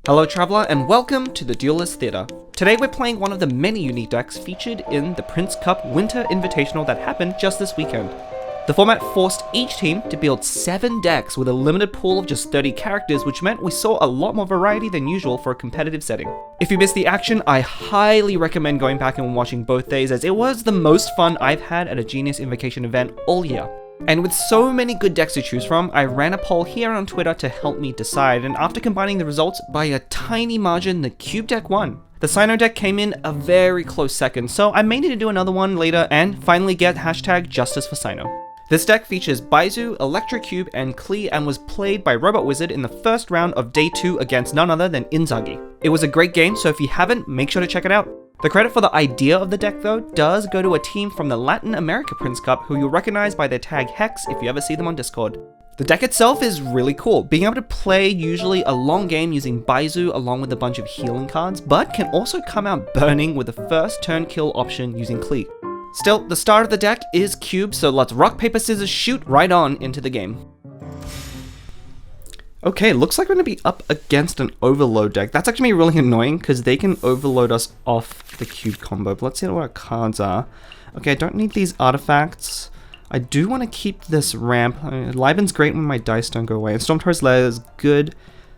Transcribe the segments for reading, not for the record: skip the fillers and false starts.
Hello Traveler and welcome to the Duelist Theater. Today we're playing one of the many unique decks featured in the Prince Cup Winter Invitational that happened just this weekend. The format forced each team to build 7 decks with a limited pool of just 30 characters, which meant we saw a lot more variety than usual for a competitive setting. If you missed the action, I highly recommend going back and watching both days, as it was the most fun I've had at a Genius Invocation event all year. And with so many good decks to choose from, I ran a poll here on Twitter to help me decide, and after combining the results by a tiny margin, the Cube deck won. The Sino deck came in a very close second, so I may need to do another one later and finally get hashtag Justice for Sino. This deck features Baizhu, Electric Cube, and Klee, and was played by Robot Wizard in the first round of Day 2 against none other than Inzaghi. It was a great game, so if you haven't, make sure to check it out. The credit for the idea of the deck, though, does go to a team from the Latin America Prince Cup who you'll recognize by their tag Hex if you ever see them on Discord. The deck itself is really cool, being able to play usually a long game using Baizhu along with a bunch of healing cards, but can also come out burning with the first turn kill option using Klee. Still, the start of the deck is Cube, so let's rock, paper, scissors, shoot right on into the game. Okay, looks like we're going to be up against an overload deck. That's actually really annoying because they can overload us off the Cube combo. But let's see what our cards are. Okay, I don't need these artifacts. I do want to keep this ramp. Liven's great when my dice don't go away. And Stormtower's Lair is good.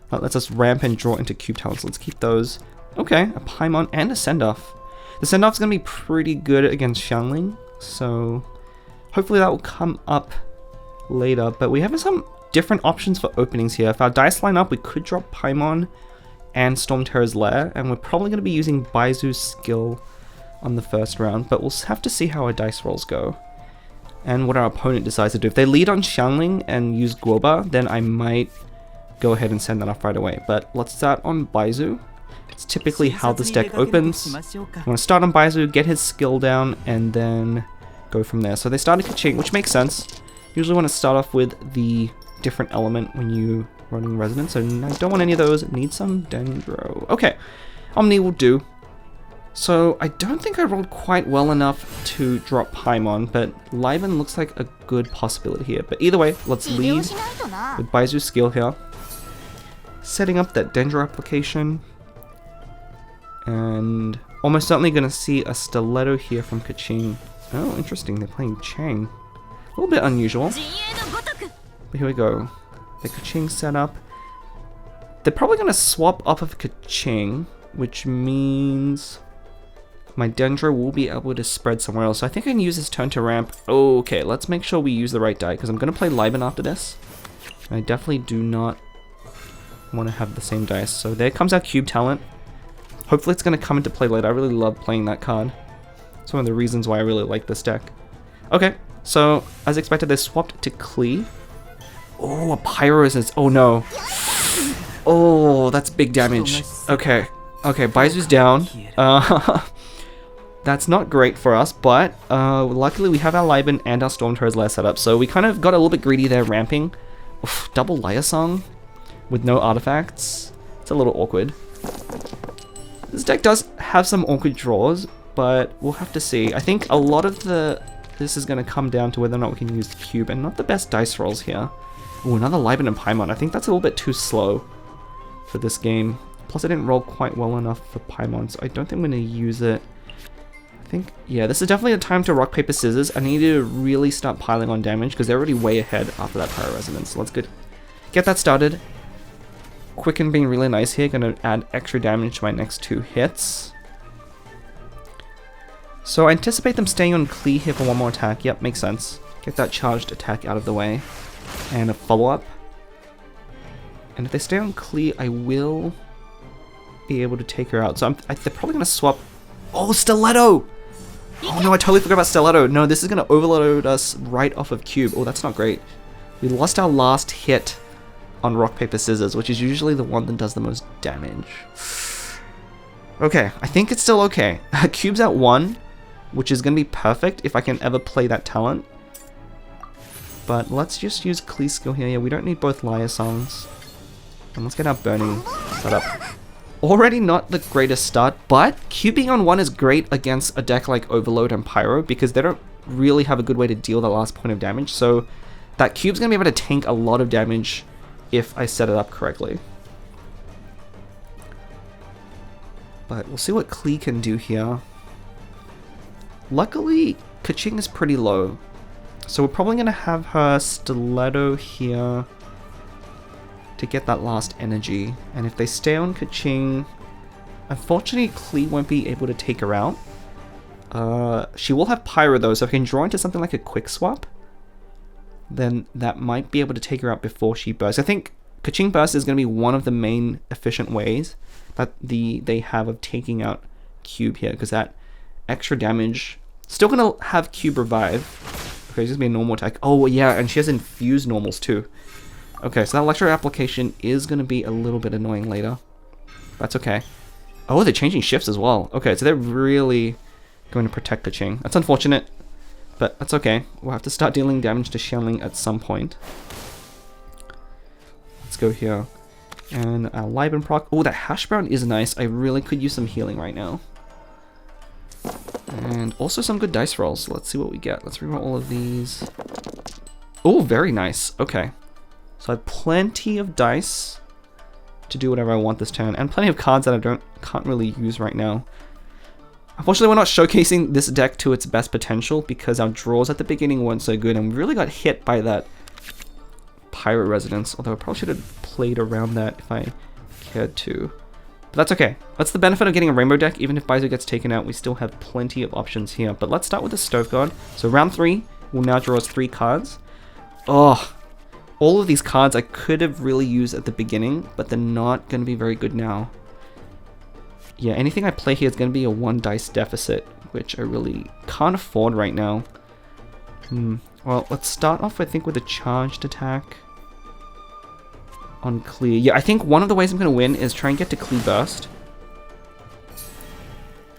That lets us ramp and draw into Cube talents. Let's keep those. Okay, a Paimon and a Send-Off. The Send-Off's going to be pretty good against Xiangling. So hopefully that will come up later. But we have some different options for openings here. If our dice line up, we could drop Paimon and Stormtower's Lair, and we're probably going to be using Baizhu's skill on the first round, but we'll have to see how our dice rolls go and what our opponent decides to do. If they lead on Xiangling and use Guoba, then I might go ahead and send that off right away. But let's start on Baizhu. It's typically how this deck opens. You want to start on Baizhu, get his skill down, and then go from there. So they started Kaching, which makes sense. Usually want to start off with the different element when you running Resonance, so I don't want any of those. Need some Dendro. Okay, Omni will do. So I don't think I rolled quite well enough to drop Paimon, but Liven looks like a good possibility here. But either way, let's lead with Baizu's skill here. Setting up that Dendro application. And almost certainly going to see a Stiletto here from Kaching. Oh, interesting, they're playing Chang. A little bit unusual. But here we go. The Kaching setup. They're probably going to swap off of Kaching, which means my Dendro will be able to spread somewhere else. So I think I can use this turn to ramp. Okay, let's make sure we use the right die, because I'm going to play Liben after this. And I definitely do not want to have the same dice. So there comes our Cube talent. Hopefully it's going to come into play later. I really love playing that card. It's one of the reasons why I really like this deck. Okay, so as expected, they swapped to Klee. Oh, a Pyro Resonance. Oh no. Oh, that's big damage. Okay. Okay, Baizu's down. That's not great for us, but luckily we have our Liben and our Stormtower's Lair set up, so we kind of got a little bit greedy there ramping. Oof, double Lyre Song with no artifacts. It's a little awkward. This deck does have some awkward draws, but we'll have to see. I think a lot of this is going to come down to whether or not we can use the Cube, and not the best dice rolls here. Oh, another Liben and Paimon. I think that's a little bit too slow for this game. Plus, I didn't roll quite well enough for Paimon, so I don't think I'm going to use it. I think, yeah, this is definitely a time to rock, paper, scissors. I need to really start piling on damage, because they're already way ahead after that Pyro Resonance. So let's get that started. Quicken being really nice here. Going to add extra damage to my next 2 hits. So I anticipate them staying on Klee here for one more attack. Yep, makes sense. Get that charged attack out of the way. And a follow-up. And if they stay on Klee, I will be able to take her out. So they're probably going to swap. Oh, Stiletto! Oh no, I totally forgot about Stiletto. No, this is going to overload us right off of Cube. Oh, that's not great. We lost our last hit on Rock, Paper, Scissors, which is usually the one that does the most damage. Okay, I think it's still okay. Cube's at 1, which is going to be perfect if I can ever play that talent. But let's just use Klee's skill here. Yeah, we don't need both Lyre Songs. And let's get our Burning set up. Already not the greatest start, but Cube being on 1 is great against a deck like Overload and Pyro, because they don't really have a good way to deal the last point of damage. So that Cube's going to be able to tank a lot of damage if I set it up correctly. But we'll see what Klee can do here. Luckily, Kaching is pretty low. So we're probably going to have her Stiletto here to get that last energy. And if they stay on Kaching, unfortunately Klee won't be able to take her out. She will have Pyro though, so if I can draw into something like a Quick Swap, then that might be able to take her out before she bursts. I think Kaching Burst is going to be one of the main efficient ways that they have of taking out Cube here, because that extra damage, still going to have Cube revive. Okay, it's just be a normal attack. Oh yeah, and she has infused normals too. Okay, so that electro application is going to be a little bit annoying later. That's okay. Oh, they're changing shifts as well. Okay, so they're really going to protect Kaching. That's unfortunate, but that's okay. We'll have to start dealing damage to Xiangling at some point. Let's go here. And our Liben proc. Oh, that Hash Brown is nice. I really could use some healing right now. And also some good dice rolls. Let's see what we get. Let's reroll all of these. Oh, very nice. Okay. So I have plenty of dice to do whatever I want this turn, and plenty of cards that I can't really use right now. Unfortunately, we're not showcasing this deck to its best potential because our draws at the beginning weren't so good, and we really got hit by that Pyro Resonance, although I probably should have played around that if I cared to. But that's okay. That's the benefit of getting a Rainbow deck. Even if Baizhu gets taken out, we still have plenty of options here. But let's start with the Stove God. So round 3 will now draw us 3 cards. Oh, all of these cards I could have really used at the beginning, but they're not going to be very good now. Yeah, anything I play here is going to be a 1 dice deficit, which I really can't afford right now. Well, let's start off, I think, with a charged attack on Klee. Yeah, I think one of the ways I'm going to win is try and get to Klee Burst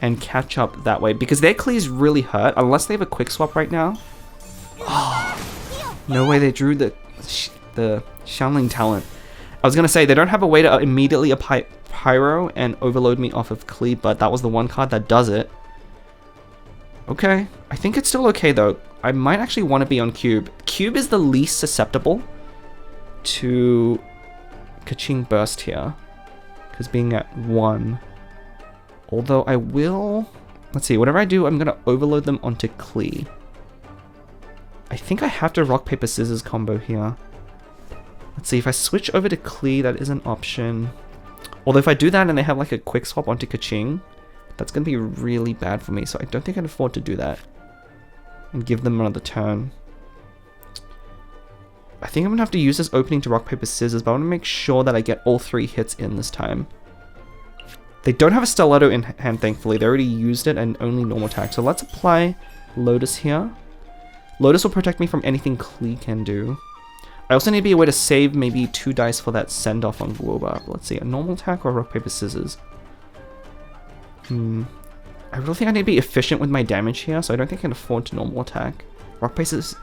and catch up that way, because their Klee is really hurt, unless they have a Quick Swap right now. Oh, no way they drew the Xiangling talent. I was going to say, they don't have a way to immediately apply Pyro and overload me off of Klee, but that was the one card that does it. Okay, I think it's still okay though. I might actually want to be on Cube. Cube is the least susceptible to Kaching Burst here, because being at 1. Although I will... Let's see, whatever I do, I'm going to overload them onto Klee. I think I have to Rock, Paper, Scissors combo here. Let's see, if I switch over to Klee, that is an option. Although if I do that and they have like a Quick Swap onto Kaching, that's going to be really bad for me. So I don't think I can afford to do that and give them another turn. I think I'm going to have to use this opening to Rock, Paper, Scissors, but I want to make sure that I get all 3 hits in this time. They don't have a Stiletto in hand, thankfully. They already used it and only normal attack. So let's apply Lotus here. Lotus will protect me from anything Klee can do. I also need to be a way to save maybe 2 dice for that send-off on Glowbar. Let's see, a normal attack or Rock, Paper, Scissors? I really think I need to be efficient with my damage here, so I don't think I can afford to normal attack. Rock, Paper, Scissors.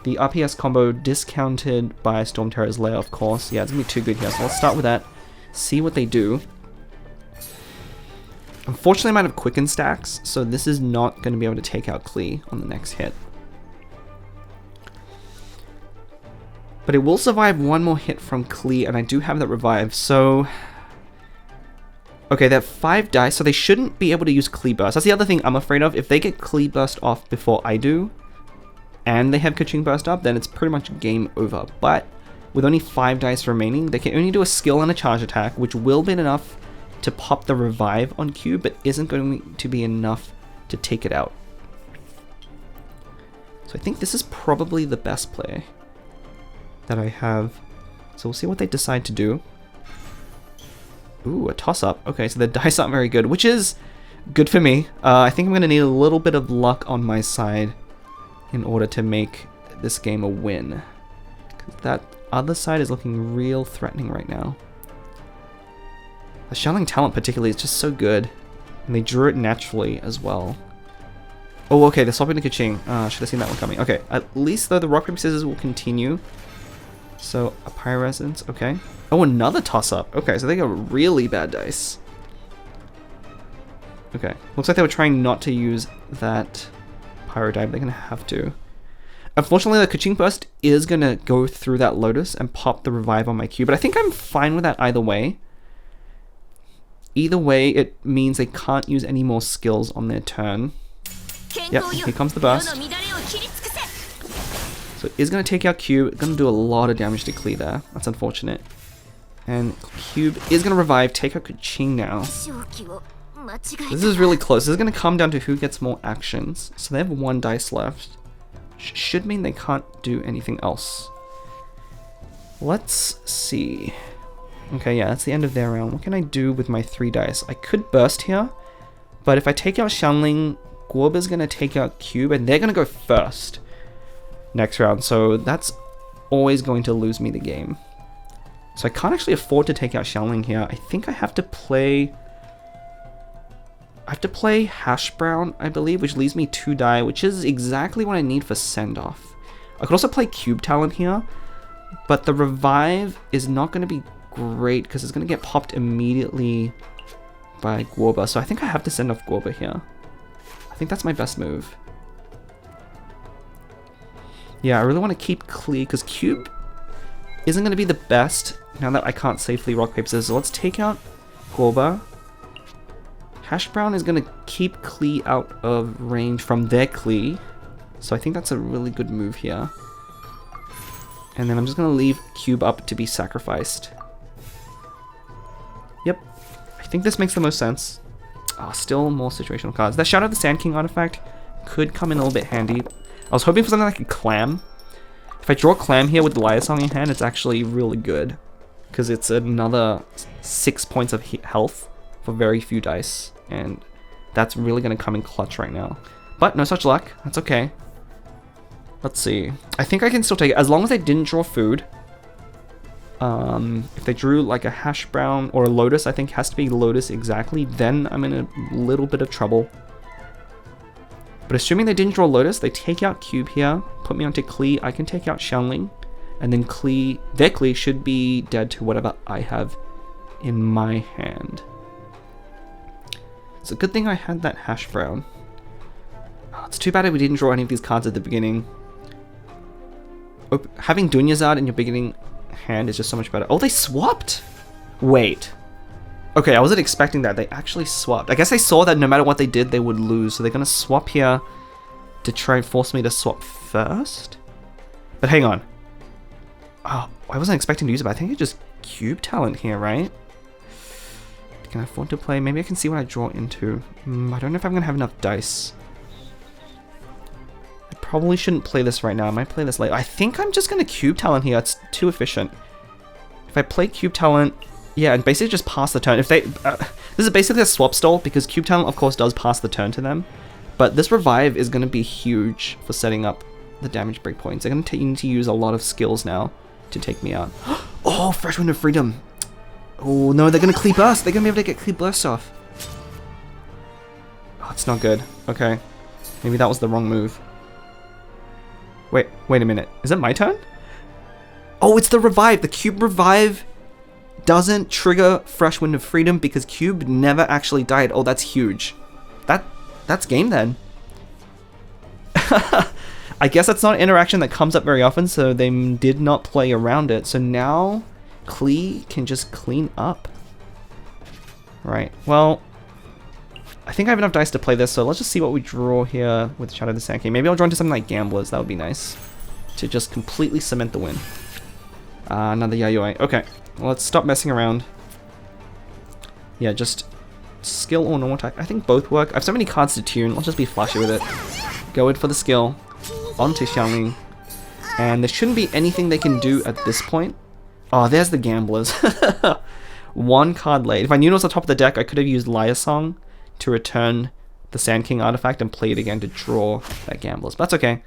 The RPS combo discounted by Storm Terror's Lair, of course. Yeah, it's going to be too good here, so let's start with that. See what they do. Unfortunately, I might have Quicken stacks, so this is not going to be able to take out Klee on the next hit. But it will survive 1 more hit from Klee, and I do have that revive, so... Okay, they have 5 dice, so they shouldn't be able to use Klee Burst. That's the other thing I'm afraid of. If they get Klee Burst off before I do, and they have Kaching Burst up, then it's pretty much game over. But with only 5 dice remaining, they can only do a skill and a charge attack, which will be enough to pop the revive on Cube, but isn't going to be enough to take it out. So I think this is probably the best play that I have. So we'll see what they decide to do. Ooh, a toss-up. Okay, so the dice aren't very good, which is good for me. I think I'm going to need a little bit of luck on my side in order to make this game a win. 'Cause that other side is looking real threatening right now. The Xiangling talent particularly is just so good. And they drew it naturally as well. Oh, okay, they're swapping to Kaching. Should have seen that one coming. Okay, at least though the Rock, Paper, Scissors will continue. So, a Pyro Resonance, okay. Oh, another toss-up. Okay, so they got really bad dice. Okay, looks like they were trying not to use that Pyro die, but they're going to have to. Unfortunately, the Kaching Burst is going to go through that Lotus and pop the revive on my Cube, but I think I'm fine with that either way. Either way, it means they can't use any more skills on their turn. Yep, here comes the burst. So it's going to take out Cube. It's going to do a lot of damage to Klee there. That's unfortunate. And Cube is going to revive, take out Kaching now. This is really close. This is going to come down to who gets more actions. So they have 1 dice left. Should mean they can't do anything else. Let's see. Okay, yeah, that's the end of their round. What can I do with my 3 dice? I could burst here, but if I take out Xiangling, Guoba's going to take out Cube, and they're going to go first next round. So that's always going to lose me the game. So I can't actually afford to take out Xiangling here. I think I have to play... Hash Brown, I believe, which leaves me 2 die, which is exactly what I need for send-off. I could also play Cube Talent here, but the revive is not going to be great because it's going to get popped immediately by Guoba. So I think I have to send off Guoba here. I think that's my best move. Yeah, I really want to keep Klee because Cube isn't going to be the best now that I can't safely rock, paper, scissors. So let's take out Guoba. Hash Brown is going to keep Klee out of range from their Klee. So I think that's a really good move here. And then I'm just going to leave Cube up to be sacrificed. Yep. I think this makes the most sense. Oh, still more situational cards. That Shadow of the Sand King artifact could come in a little bit handy. I was hoping for something like a Clam. If I draw Clam here with the Liaisong in hand, it's actually really good. Because it's another 6 points of health for very few dice. And that's really going to come in clutch right now. But no such luck. That's okay. Let's see. I think I can still take it. As long as I didn't draw food. If they drew like a Hash Brown or a Lotus, I think it has to be Lotus exactly. Then I'm in a little bit of trouble. But assuming they didn't draw Lotus, they take out Cube here. Put me onto Klee. I can take out Xiangling. And then Klee, their Klee should be dead to whatever I have in my hand. It's a good thing I had that Hash Brown. Oh, it's too bad that we didn't draw any of these cards at the beginning. Having Dunyazad in your beginning hand is just so much better. Oh, they swapped! Wait. Okay, I wasn't expecting that. They actually swapped. I guess they saw that no matter what they did, they would lose. So they're going to swap here to try and force me to swap first. But hang on. Oh, I wasn't expecting to use it, but I think it's just Cube Talent here, right? Can I afford to play? Maybe I can see what I draw into. I don't know if I'm going to have enough dice. I probably shouldn't play this right now. I might play this later. I think I'm just going to Cube Talent here. It's too efficient. If I play Cube Talent, yeah, and basically just pass the turn. If they, this is basically a swap stall because Cube Talent, of course, does pass the turn to them. But this revive is going to be huge for setting up the damage breakpoints. They're going to need to use a lot of skills now to take me out. Oh, Fresh Wind of Freedom. Oh no, they're going to Klee Burst. They're going to be able to get Klee Burst off. Oh, it's not good. Okay. Maybe that was the wrong move. Wait a minute. Is it my turn? Oh, it's the revive. The Cube revive doesn't trigger Fresh Wind of Freedom because Cube never actually died. Oh, that's huge. That's game then. I guess that's not an interaction that comes up very often, so they did not play around it. So now Klee can just clean up. Right, well, I think I have enough dice to play this, so let's just see what we draw here with Shadow of the Sand King. Maybe I'll draw into something like Gamblers, that would be nice. To just completely cement the win. Another Yayoi. Okay, well, let's stop messing around. Yeah, just skill or normal attack. I think both work. I have so many cards to tune, let's just be flashy with it. Go in for the skill. Onto Xiangling. And there shouldn't be anything they can do at this point. Oh, there's the Gamblers. One card late. If I knew it was on top of the deck, I could have used Liaisong to return the Sand King artifact and play it again to draw that Gamblers. But that's okay.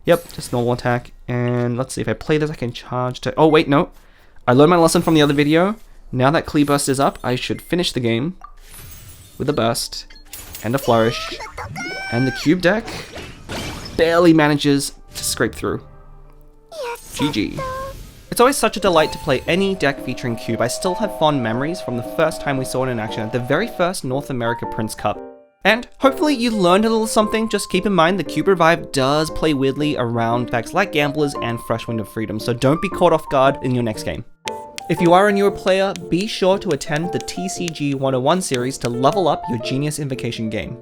Yep, just normal attack. And let's see, if I play this, I can charge to... Oh, wait, no. I learned my lesson from the other video. Now that Klee Burst is up, I should finish the game with a Burst and a Flourish. And the Cube deck barely manages to scrape through. GG. It's always such a delight to play any deck featuring Cube. I still have fond memories from the first time we saw it in action at the very first North America Prince Cup. And hopefully you learned a little something. Just keep in mind the Cube Revive does play weirdly around decks like Gamblers and Fresh Wind of Freedom, so don't be caught off guard in your next game. If you are a newer player, be sure to attend the TCG 101 series to level up your Genius Invocation game.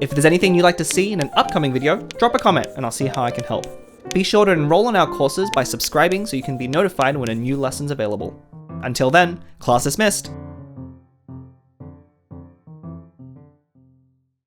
If there's anything you'd like to see in an upcoming video, drop a comment and I'll see how I can help. Be sure to enroll in our courses by subscribing so you can be notified when a new lesson's available. Until then, class dismissed!